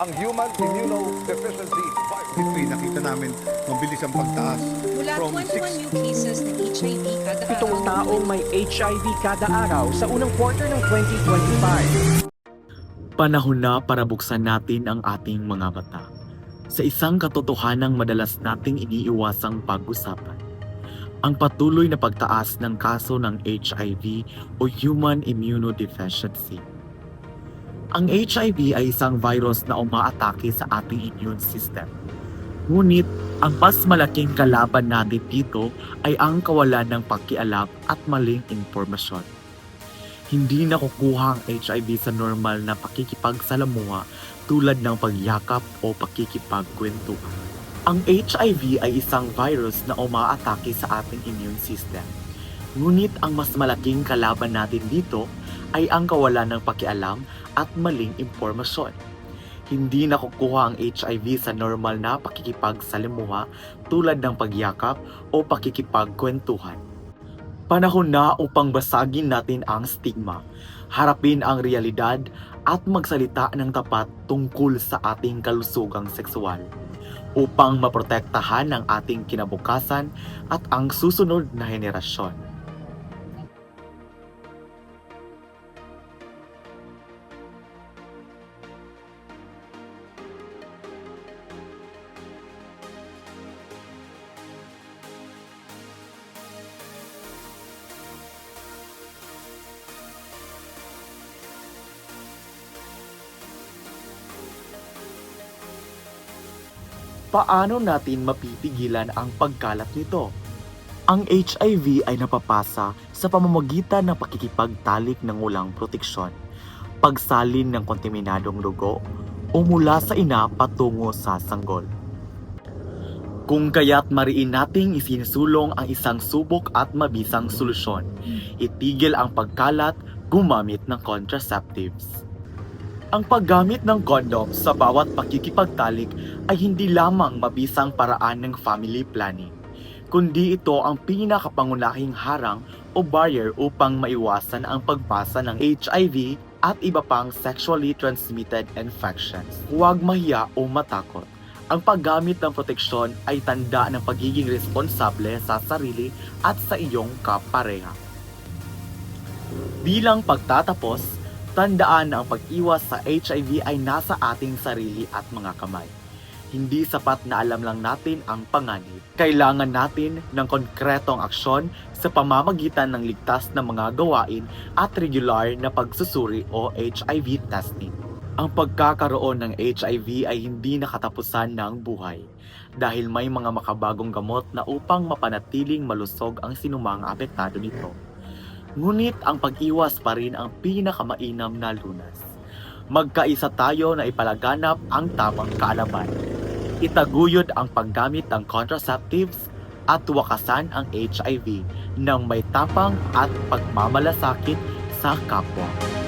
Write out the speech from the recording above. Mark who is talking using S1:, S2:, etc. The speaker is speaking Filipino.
S1: Ang human immunodeficiency virus.
S2: Ito'y nakita namin mabilis ang pagtaas
S3: Mula
S2: from
S3: 21 new
S2: 6
S3: cases ng HIV kada
S4: Pitong
S3: araw.
S4: taong may HIV kada araw sa unang quarter ng 2025.
S5: Panahon na para buksan natin ang ating mga mata sa isang katotohanang madalas nating iniiwasang pag-usapan. Ang patuloy na pagtaas ng kaso ng HIV o Human Immunodeficiency. Ang HIV ay isang virus na umaatake sa ating immune system. Ngunit, ang mas malaking kalaban natin dito ay ang kawalan ng pakialam at maling impormasyon. Hindi nakukuha ang HIV sa normal na pakikipagsalamuha tulad ng pagyakap o pakikipagkwentuhan. Ang HIV ay isang virus na umaatake sa ating immune system. Ngunit ang mas malaking kalaban natin dito ay ang kawalan ng pakialam at maling impormasyon. Hindi nakukuha ang HIV sa normal na pakikipagsalamuha tulad ng pagyakap o pakikipagkwentuhan. Panahon na upang basagin natin ang stigma, harapin ang realidad at magsalita ng tapat tungkol sa ating kalusugang sexual upang maprotektahan ang ating kinabukasan at ang susunod na henerasyon. Paano natin mapipigilan ang pagkalat nito? Ang HIV ay napapasa sa pamamagitan ng pakikipagtalik ng walang proteksyon, pagsalin ng kontaminadong dugo, o mula sa ina patungo sa sanggol. Kung kaya't mariin nating isinusulong ang isang subok at mabisang solusyon, itigil ang pagkalat, gumamit ng contraceptives. Ang paggamit ng condom sa bawat pakikipagtalik ay hindi lamang mabisang paraan ng family planning, kundi ito ang pinakapangunahing harang o barrier upang maiwasan ang pagpasa ng HIV at iba pang sexually transmitted infections. Huwag mahiya o matakot. Ang paggamit ng proteksyon ay tanda ng pagiging responsable sa sarili at sa iyong kapareha. Bilang pagtatapos, tandaan na ang pag-iwas sa HIV ay nasa ating sarili at mga kamay. Hindi sapat na alam lang natin ang panganib. Kailangan natin ng konkretong aksyon sa pamamagitan ng ligtas na mga gawain at regular na pagsusuri o HIV testing. Ang pagkakaroon ng HIV ay hindi nakatapusan ng buhay dahil may mga makabagong gamot na upang mapanatiling malusog ang sinumang apektado nito. Ngunit ang pag-iwas pa rin ang pinakamainam na lunas. Magkaisa tayo na ipalaganap ang tamang kaalaman. Itaguyod ang paggamit ng contraceptives at wakasan ang HIV ng may tapang at pagmamalasakit sa kapwa.